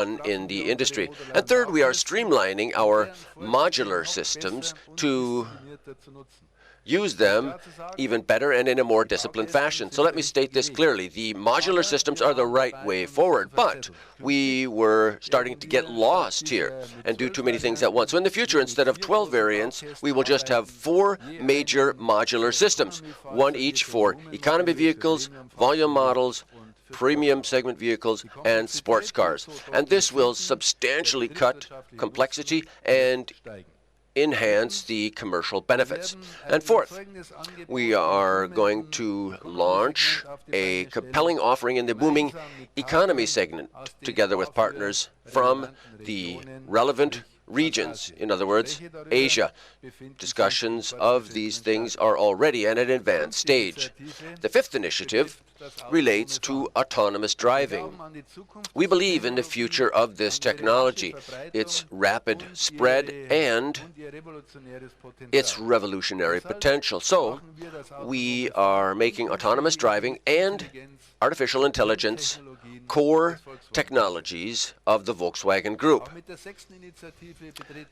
in the industry. And third, we are streamlining our modular systems to use them even better and in a more disciplined fashion. So let me state this clearly. The modular systems are the right way forward, but we were starting to get lost here and do too many things at once. So in the future, instead of 12 variants, we will just have 4 major modular systems, one each for economy vehicles, volume models, premium segment vehicles, and sports cars. And this will substantially cut complexity and enhance the commercial benefits. And fourth, we are going to launch a compelling offering in the booming economy segment together with partners from the relevant regions, in other words, Asia. Discussions of these things are already at an advanced stage. The fifth initiative relates to autonomous driving. We believe in the future of this technology, its rapid spread, and its revolutionary potential. So, we are making autonomous driving and artificial intelligence core technologies of the Volkswagen Group.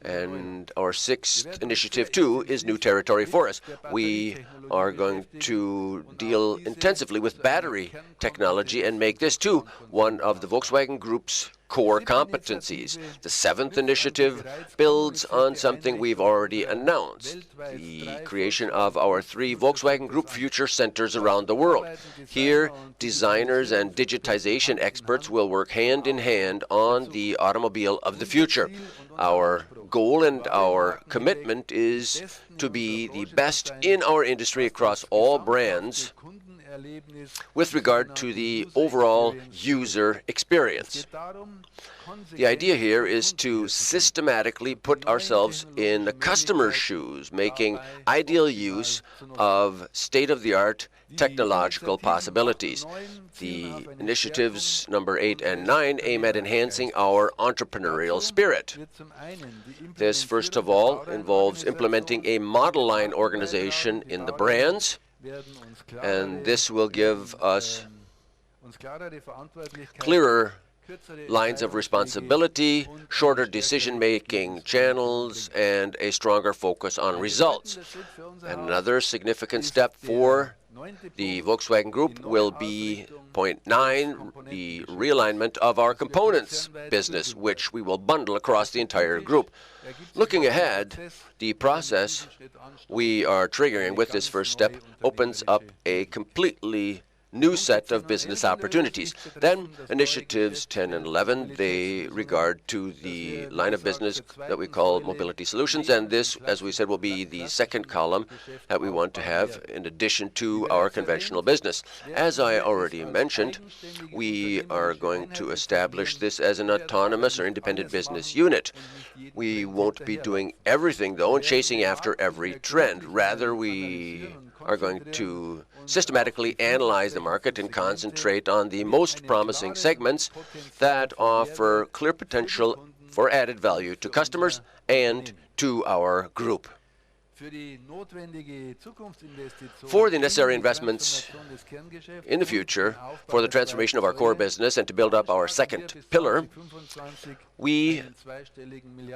And our sixth initiative, too, is new territory for us. We are going to deal intensively with battery technology and make this, too, one of the Volkswagen Group's core competencies. The seventh initiative builds on something we've already announced, the creation of our 3 Volkswagen Group Future Centers around the world. Here, designers and digitization experts will work hand in hand on the automobile of the future. Our goal and our commitment is to be the best in our industry across all brands with regard to the overall user experience. The idea here is to systematically put ourselves in the customer's shoes, making ideal use of state-of-the-art technological possibilities. The initiatives number 8 and 9 aim at enhancing our entrepreneurial spirit. This, first of all, involves implementing a model line organization in the brands, and this will give us clearer lines of responsibility, shorter decision-making channels, and a stronger focus on results. Another significant step for the Volkswagen Group will be point 9, the realignment of our components business, which we will bundle across the entire group. Looking ahead, the process we are triggering with this first step opens up a completely new set of business opportunities. Then initiatives 10 and 11, they regard to the line of business that we call mobility solutions, and this, as we said, will be the second column that we want to have in addition to our conventional business. As I already mentioned, we are going to establish this as an autonomous or independent business unit. We won't be doing everything, though, and chasing after every trend. Rather, we are going to systematically analyze the market and concentrate on the most promising segments that offer clear potential for added value to customers and to our group. For the necessary investments in the future, for the transformation of our core business and to build up our second pillar, we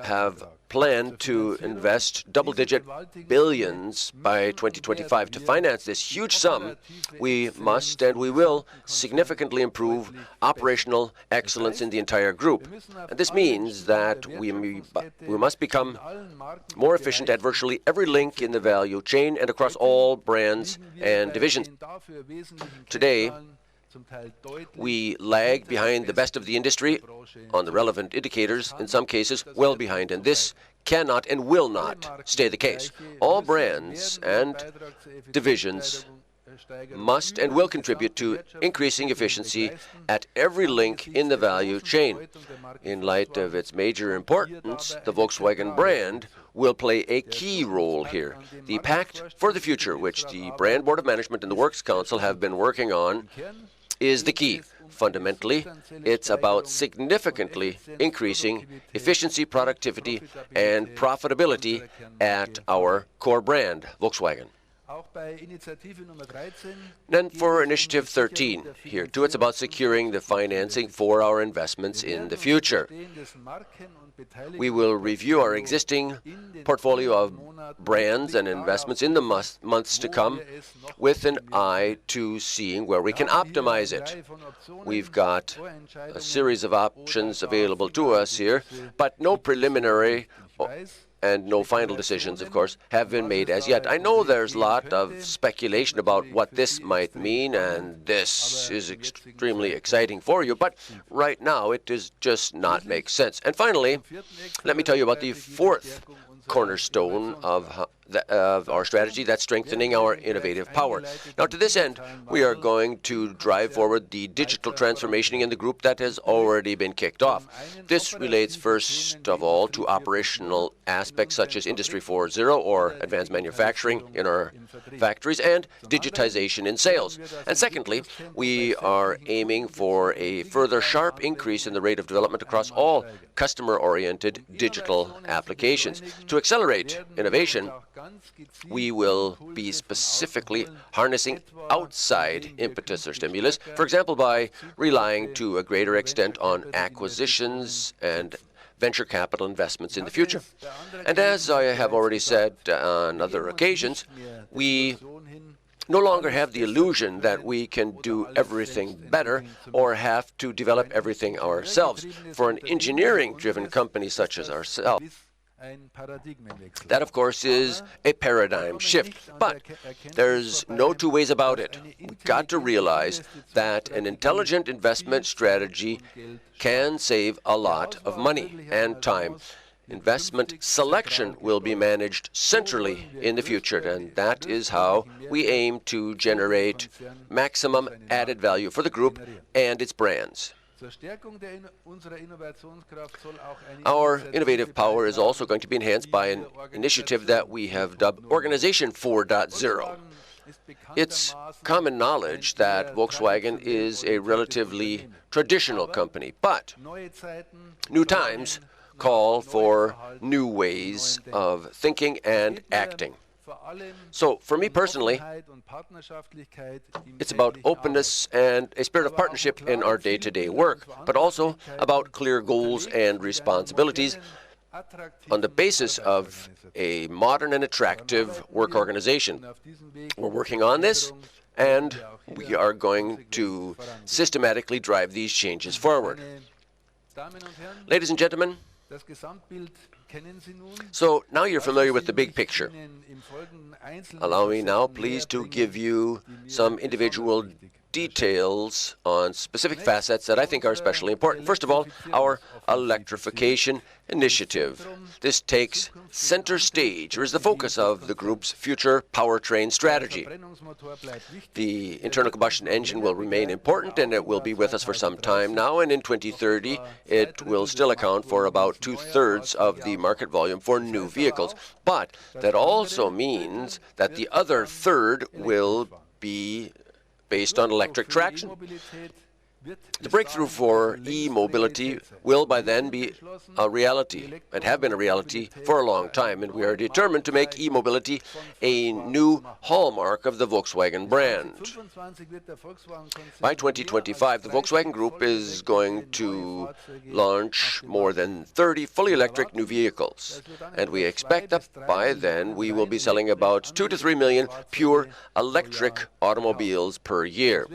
have planned to invest double-digit billions by 2025. To finance this huge sum, we must and we will significantly improve operational excellence in the entire group. And this means that we must become more efficient at virtually every link in the value chain and across all brands and divisions. Today, we lag behind the best of the industry on the relevant indicators, in some cases well behind, and this cannot and will not stay the case. All brands and divisions must and will contribute to increasing efficiency at every link in the value chain. In light of its major importance, the Volkswagen brand will play a key role here. The Pact for the Future, which the Brand Board of Management and the Works Council have been working on, is the key. Fundamentally, it's about significantly increasing efficiency, productivity, and profitability at our core brand, Volkswagen. Then for Initiative 13, here too it's about securing the financing for our investments in the future. We will review our existing portfolio of brands and investments in the months to come with an eye to seeing where we can optimize it. We've got a series of options available to us here, but no preliminary and no final decisions, of course, have been made as yet. I know there's a lot of speculation about what this might mean, and this is extremely exciting for you, but right now it does just not make sense. And finally, let me tell you about the fourth cornerstone of our strategy, that's strengthening our innovative power. Now, to this end, we are going to drive forward the digital transformation in the group that has already been kicked off. This relates first of all to operational aspects such as Industry 4.0 or advanced manufacturing in our factories and digitization in sales. And secondly, we are aiming for a further sharp increase in the rate of development across all customer-oriented digital applications. To accelerate innovation, we will be specifically harnessing outside impetus or stimulus, for example, by relying to a greater extent on acquisitions and venture capital investments in the future. And as I have already said on other occasions, we no longer have the illusion that we can do everything better or have to develop everything ourselves. For an engineering-driven company such as ourselves, that, of course, is a paradigm shift, but there's no two ways about it. We've got to realize that an intelligent investment strategy can save a lot of money and time. Investment selection will be managed centrally in the future, and that is how we aim to generate maximum added value for the group and its brands. Our innovative power is also going to be enhanced by an initiative that we have dubbed Organization 4.0. It's common knowledge that Volkswagen is a relatively traditional company, but new times call for new ways of thinking and acting. So, for me personally, it's about openness and a spirit of partnership in our day-to-day work, but also about clear goals and responsibilities on the basis of a modern and attractive work organization. We're working on this, and we are going to systematically drive these changes forward. Ladies and gentlemen, so now you're familiar with the big picture. Allow me now, please, to give you some individual details on specific facets that I think are especially important. First of all, our electrification initiative. This takes center stage, or is the focus of the group's future powertrain strategy. The internal combustion engine will remain important, and it will be with us for some time now, and in 2030 it will still account for about 2/3 of the market volume for new vehicles. But that also means that the other third will be based on electric traction. The breakthrough for e-mobility will by then be a reality, and have been a reality for a long time, and we are determined to make e-mobility a new hallmark of the Volkswagen brand. By 2025, the Volkswagen Group is going to launch more than 30 fully electric new vehicles, and we expect that by then we will be selling about 2 to 3 million pure electric automobiles per year.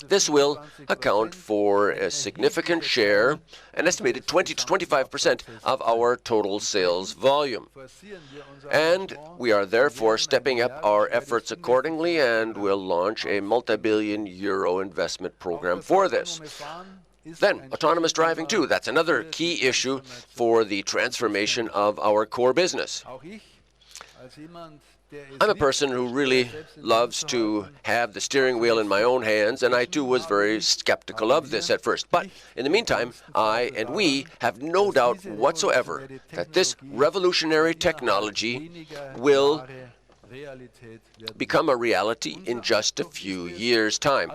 This will account for a significant share, an estimated 20 to 25% of our total sales volume. And we are therefore stepping up our efforts accordingly and will launch a multi-billion euro investment program for this. Then, autonomous driving too. That's another key issue for the transformation of our core business. I'm a person who really loves to have the steering wheel in my own hands, and I too was very skeptical of this at first. But in the meantime, I and we have no doubt whatsoever that this revolutionary technology will become a reality in just a few years' time.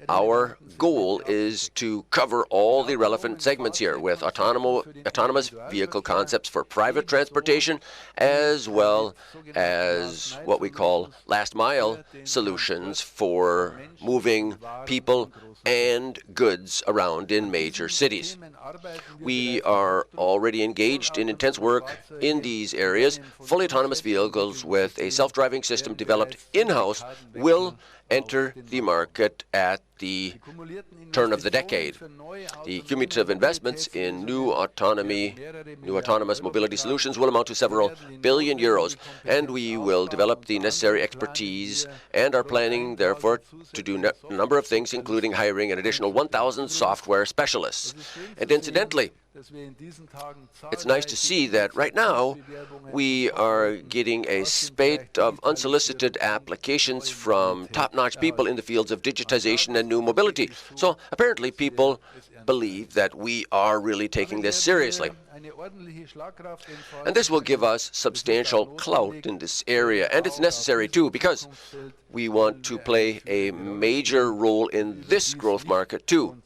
Our goal is to cover all the relevant segments here with autonomous vehicle concepts for private transportation, as well as what we call last-mile solutions for moving people and goods around in major cities. We are already engaged in intense work in these areas. Fully autonomous vehicles with a self-driving system developed in-house will enter the market at the turn of the decade. The cumulative investments in new autonomous mobility solutions will amount to several billion euros, and we will develop the necessary expertise and are planning, therefore, to do a number of things, including hiring an additional 1,000 software specialists. And incidentally, it's nice to see that right now we are getting a spate of unsolicited applications from top-notch people in the fields of digitization and new mobility. So apparently people believe that we are really taking this seriously. And this will give us substantial clout in this area, and it's necessary too, because we want to play a major role in this growth market too.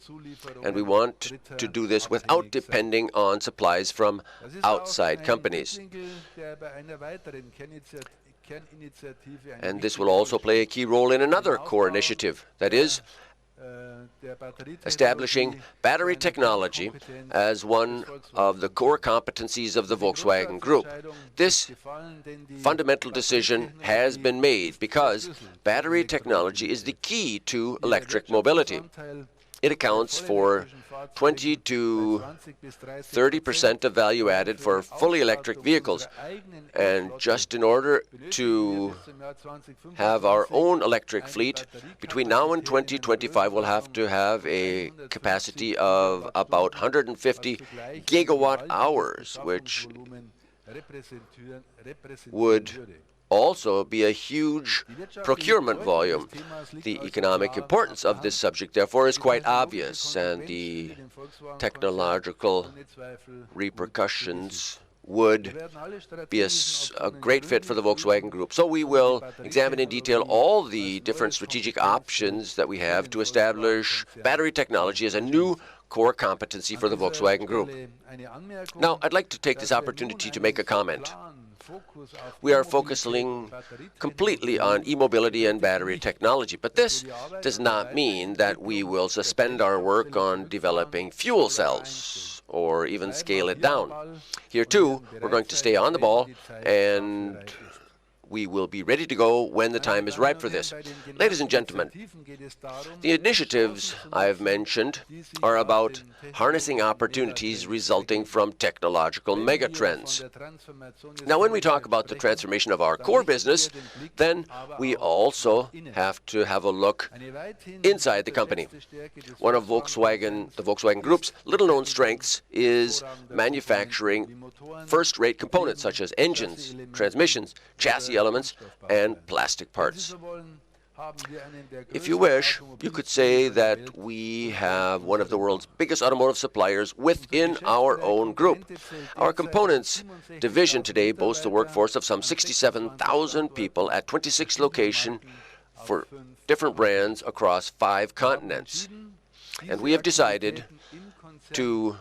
And we want to do this without depending on supplies from outside companies. And this will also play a key role in another core initiative, that is, establishing battery technology as one of the core competencies of the Volkswagen Group. This fundamental decision has been made because battery technology is the key to electric mobility. It accounts for 20 to 30% of value added for fully electric vehicles. And just in order to have our own electric fleet, between now and 2025, we'll have to have a capacity of about 150 gigawatt hours, which would also be a huge procurement volume. The economic importance of this subject, therefore, is quite obvious, and the technological repercussions would be a great fit for the Volkswagen Group. So we will examine in detail all the different strategic options that we have to establish battery technology as a new core competency for the Volkswagen Group. Now, I'd like to take this opportunity to make a comment. We are focusing completely on e-mobility and battery technology, but this does not mean that we will suspend our work on developing fuel cells or even scale it down. Here too, we're going to stay on the ball, and we will be ready to go when the time is ripe for this. Ladies and gentlemen, the initiatives I've mentioned are about harnessing opportunities resulting from technological megatrends. Now, when we talk about the transformation of our core business, then we also have to have a look inside the company. One of the Volkswagen Group's little-known strengths is manufacturing first-rate components such as engines, transmissions, chassis elements, and plastic parts. If you wish, you could say that we have one of the world's biggest automotive suppliers within our own group. Our components division today boasts a workforce of some 67,000 people at 26 locations for different brands across 5 continents. And we have decided to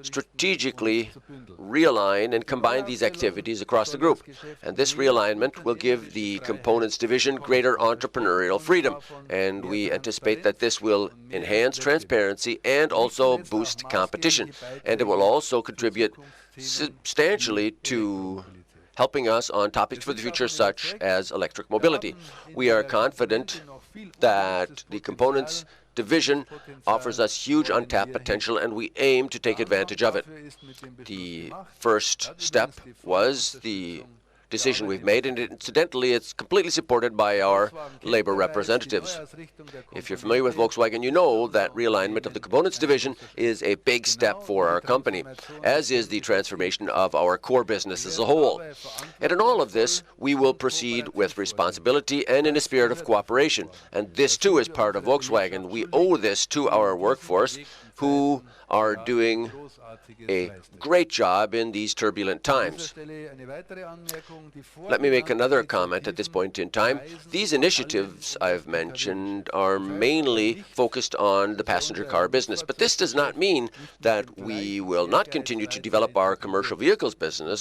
strategically realign and combine these activities across the group. And this realignment will give the components division greater entrepreneurial freedom. And we anticipate that this will enhance transparency and also boost competition. And it will also contribute substantially to helping us on topics for the future such as electric mobility. We are confident that the components division offers us huge untapped potential, and we aim to take advantage of it. The first step was the decision we've made, and incidentally, it's completely supported by our labor representatives. If you're familiar with Volkswagen, you know that realignment of the components division is a big step for our company, as is the transformation of our core business as a whole. And in all of this, we will proceed with responsibility and in a spirit of cooperation. And this too is part of Volkswagen. We owe this to our workforce, who are doing a great job in these turbulent times. Let me make another comment at this point in time. These initiatives I've mentioned are mainly focused on the passenger car business, but this does not mean that we will not continue to develop our commercial vehicles business